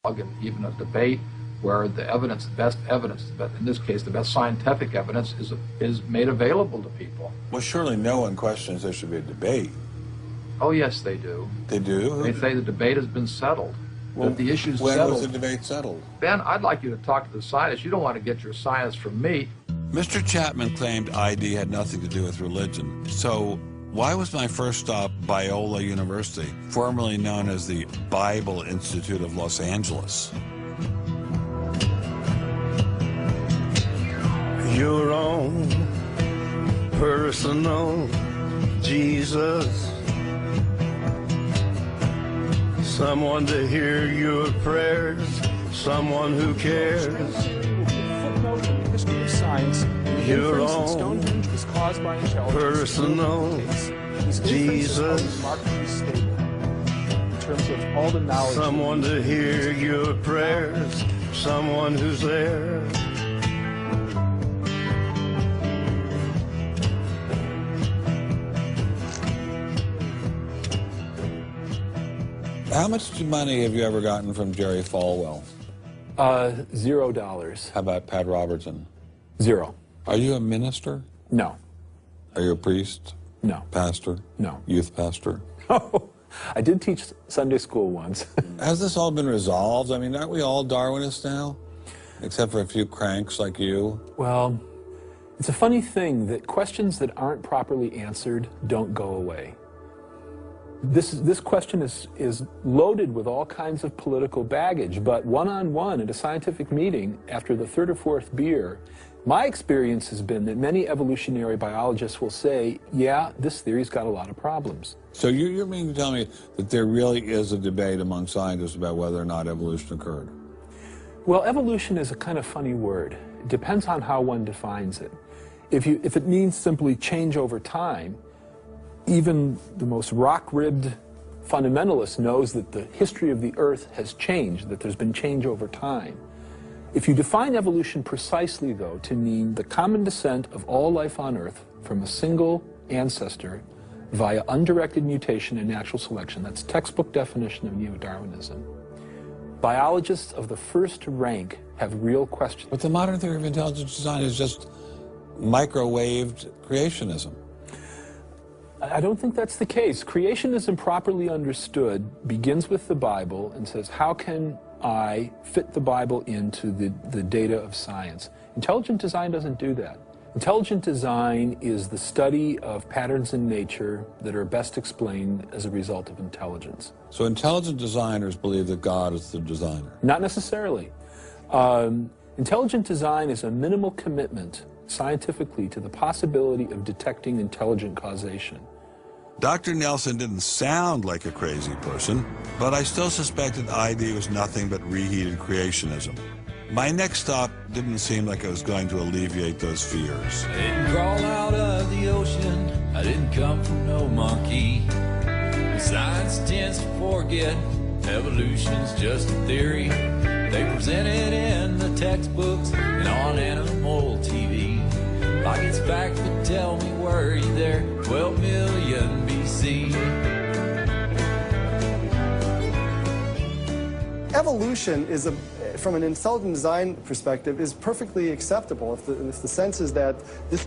and even a debate where the evidence, the best evidence, but in this case, the best scientific evidence is made available to people. Well, surely no one questions there should be a debate. Oh, yes, they do. They do? They say the debate has been settled. Well, that the issue's when settled. was the debate settled? Ben, I'd like you to talk to the scientists. You don't want to get your science from me. Mr. Chapman claimed ID had nothing to do with religion. So why was my first stop Biola University, formerly known as the Bible Institute of Los Angeles? Your own personal Jesus. Someone to hear your prayers, someone who cares. Footnote in the history of science, Your inference in own Stonehenge was caused by intelligence. personal These inferences are Jesus. remarkably stable in terms of all the knowledge. Someone to hear your prayers, someone who's there. How much money have you ever gotten from Jerry Falwell? $0. How about Pat Robertson? 0. Are you a minister? No. Are you a priest? No. Pastor? No. Youth pastor? Oh, I did teach Sunday school once. Has this all been resolved? I mean, aren't we all Darwinists now? Except for a few cranks like you? Well, it's a funny thing that questions that aren't properly answered don't go away. This question is loaded with all kinds of political baggage, but one-on-one at a scientific meeting after the third or fourth beer, my experience has been that many evolutionary biologists will say, yeah, this theory's got a lot of problems. So you mean to tell me that there really is a debate among scientists about whether or not evolution occurred? Well, evolution is a kind of funny word. It depends on how one defines it. If it means simply change over time, even the most rock-ribbed fundamentalist knows that the history of the Earth has changed, that there's been change over time. If you define evolution precisely, though, to mean the common descent of all life on Earth from a single ancestor via undirected mutation and natural selection, that's textbook definition of neo-Darwinism, biologists of the first rank have real questions. But the modern theory of intelligent design is just microwaved creationism. I don't think that's the case. Creationism, properly understood, begins with the Bible and says, how can I fit the Bible into the data of science? Intelligent design doesn't do that. Intelligent design is the study of patterns in nature that are best explained as a result of intelligence. So intelligent designers believe that God is the designer? Not necessarily. Intelligent design is a minimal commitment scientifically to the possibility of detecting intelligent causation. Dr. Nelson didn't sound like a crazy person, but I still suspected ID was nothing but reheated creationism. My next stop didn't seem like it was going to alleviate those fears. I didn't crawl out of the ocean, I didn't come from no monkey. Science tends to forget evolution's just a theory. They present it in the textbooks and on animal TV. Like it's back, but tell me, were you there? 12 million BC. Evolution is from an intelligent design perspective, is perfectly acceptable if the sense is that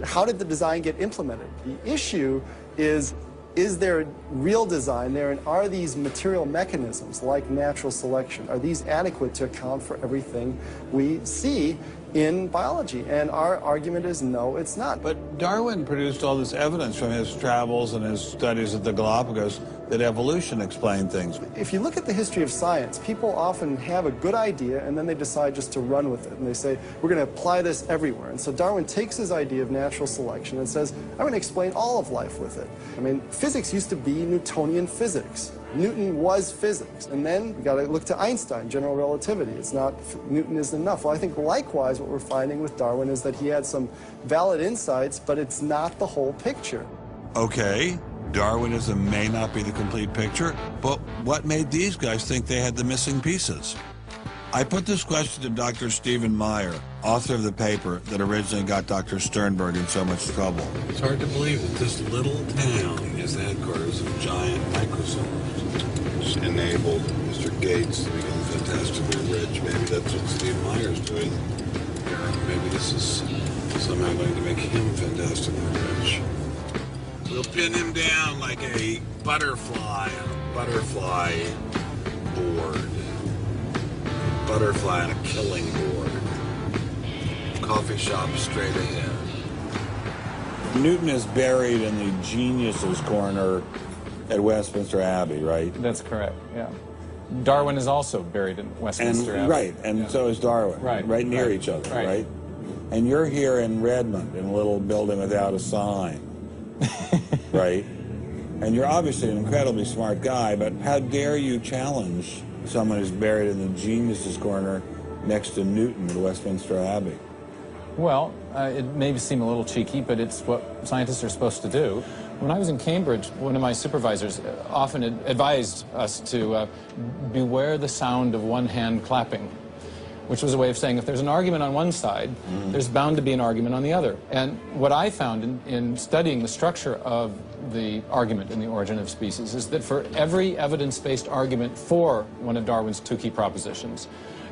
how did the design get implemented? The issue is there real design there, and are these material mechanisms like natural selection, are these adequate to account for everything we see in biology? And our argument is no, it's not. But Darwin produced all this evidence from his travels and his studies at the Galapagos that evolution explained things. If you look at the history of science, people often have a good idea and then they decide just to run with it. And they say, we're going to apply this everywhere. And so Darwin takes his idea of natural selection and says, I'm going to explain all of life with it. I mean, physics used to be Newtonian physics. Newton was physics. And then we got to look to Einstein, general relativity. It's not, Newton isn't enough. Well, I think likewise what we're finding with Darwin is that he had some valid insights, but it's not the whole picture. Okay, Darwinism may not be the complete picture, but what made these guys think they had the missing pieces? I put this question to Dr. Stephen Meyer, author of the paper that originally got Dr. Sternberg in so much trouble. It's hard to believe that this little town is the headquarters of giant Microsoft, which enabled Mr. Gates to become fantastic. has to be rich. Maybe that's what Steve Meyer's doing. Maybe this is somehow going to make him fantastically rich. We'll pin him down like a butterfly on a butterfly board. Butterfly on a killing board. Coffee shop straight ahead. Newton is buried in the geniuses corner at Westminster Abbey, right? That's correct, yeah. Darwin is also buried in Westminster Abbey. Right, and yeah. so is Darwin. Right near each other, right. right? And you're here in Redmond in a little building without a sign, right? And you're obviously an incredibly smart guy, but how dare you challenge someone who's buried in the geniuses corner next to Newton at Westminster Abbey? Well, it may seem a little cheeky, but it's what scientists are supposed to do. When I was in Cambridge, one of my supervisors often advised us to beware the sound of one hand clapping, which was a way of saying if there's an argument on one side, there's bound to be an argument on the other. And what I found in studying the structure of the argument in The Origin of Species is that for every evidence-based argument for one of Darwin's two key propositions,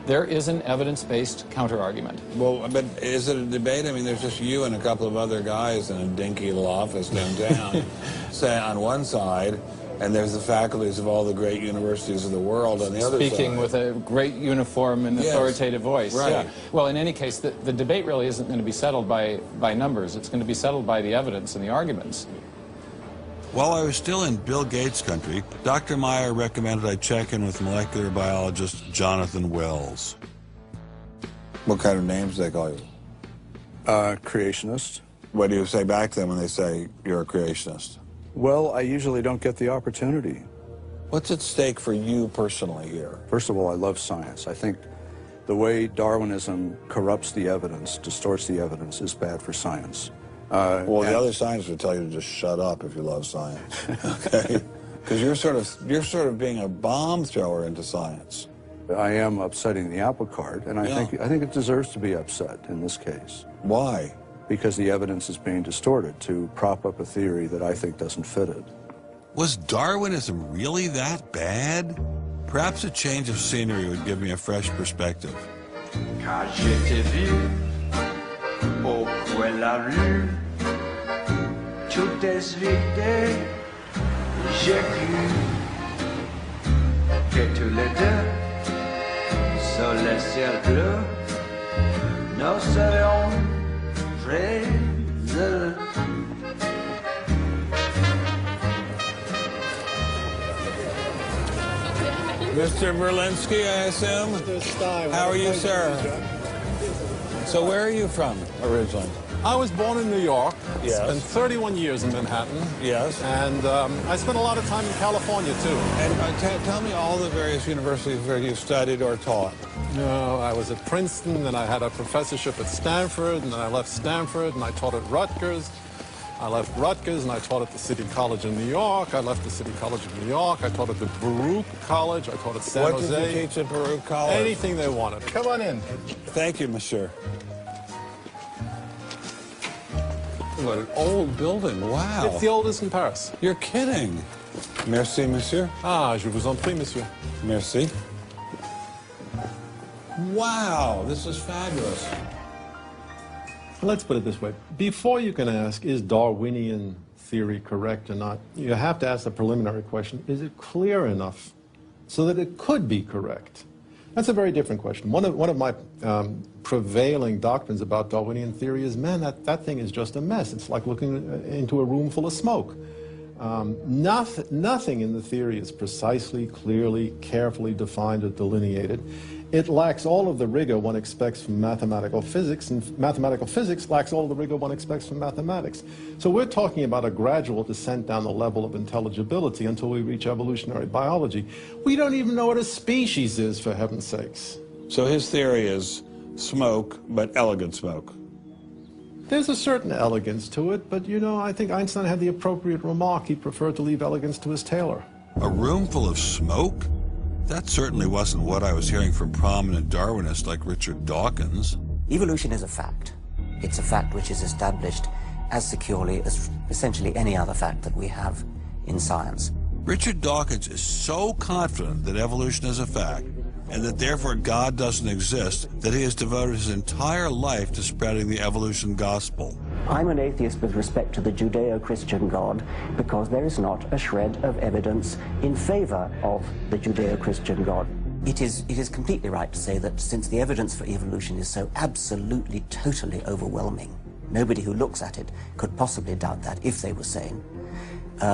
there is an evidence-based counter-argument. Well, but is it a debate? I mean, there's just you and a couple of other guys in a dinky little office downtown, say on one side, and there's the faculties of all the great universities of the world on the other side. Speaking with a great uniform and authoritative voice. Right. Yeah. Well, in any case, the debate really isn't going to be settled by numbers. It's going to be settled by the evidence and the arguments. While I was still in Bill Gates country, Dr. Meyer recommended I check in with molecular biologist Jonathan Wells. What kind of names do they call you? Creationist. What do you say back to them when they say you're a creationist? Well, I usually don't get the opportunity. What's at stake for you personally here? First of all, I love science. I think the way Darwinism corrupts the evidence, distorts the evidence, is bad for science. Well, the other science would tell you to just shut up if you love science, okay? Because you're sort of being a bomb thrower into science. I am upsetting the apple cart, and I think it deserves to be upset in this case. Why? Because the evidence is being distorted to prop up a theory that I think doesn't fit it. Was Darwinism really that bad? Perhaps a change of scenery would give me a fresh perspective. Quand je t'ai vu au coin de la rue, tout est vide, j'ai cru que tous les deux, sous le ciel bleu, nous serions très heureux. Mr. Berlinski, I assume? How are you, sir? So where are you from originally? I was born in New York. Yes. Spent 31 years in Manhattan. Yes. And I spent a lot of time in California, too. And tell me all the various universities where you studied or taught. No, I was at Princeton, and I had a professorship at Stanford, and then I left Stanford, and I taught at Rutgers. I left Rutgers, and I taught at the City College in New York. I left the City College of New York. I taught at the Baruch College. I taught at San Jose. What did you teach at Baruch College? Anything they wanted. Come on in. Thank you, monsieur. What an old building. Wow. It's the oldest in Paris. You're kidding. Merci, monsieur. Ah, je vous en prie, monsieur. Merci. Wow, this is fabulous. Let's put it this way. Before you can ask, is Darwinian theory correct or not, you have to ask the preliminary question, is it clear enough so that it could be correct? That's a very different question. One of my prevailing doctrines about Darwinian theory is, man, that thing is just a mess. It's like looking into a room full of smoke. Nothing in the theory is precisely, clearly, carefully defined or delineated. It lacks all of the rigor one expects from mathematical physics, and mathematical physics lacks all of the rigor one expects from mathematics. So we're talking about a gradual descent down the level of intelligibility until we reach evolutionary biology. We don't even know what a species is, for heaven's sakes. So his theory is smoke, but elegant smoke. There's a certain elegance to it, but, you know, I think Einstein had the appropriate remark. He preferred to leave elegance to his tailor. A room full of smoke? That certainly wasn't what I was hearing from prominent Darwinists like Richard Dawkins. Evolution is a fact. It's a fact which is established as securely as essentially any other fact that we have in science. Richard Dawkins is so confident that evolution is a fact and that therefore God doesn't exist, that he has devoted his entire life to spreading the evolution gospel. I'm an atheist with respect to the Judeo-Christian God because there is not a shred of evidence in favor of the Judeo-Christian God. It is completely right to say that since the evidence for evolution is so absolutely, totally overwhelming, nobody who looks at it could possibly doubt that if they were sane.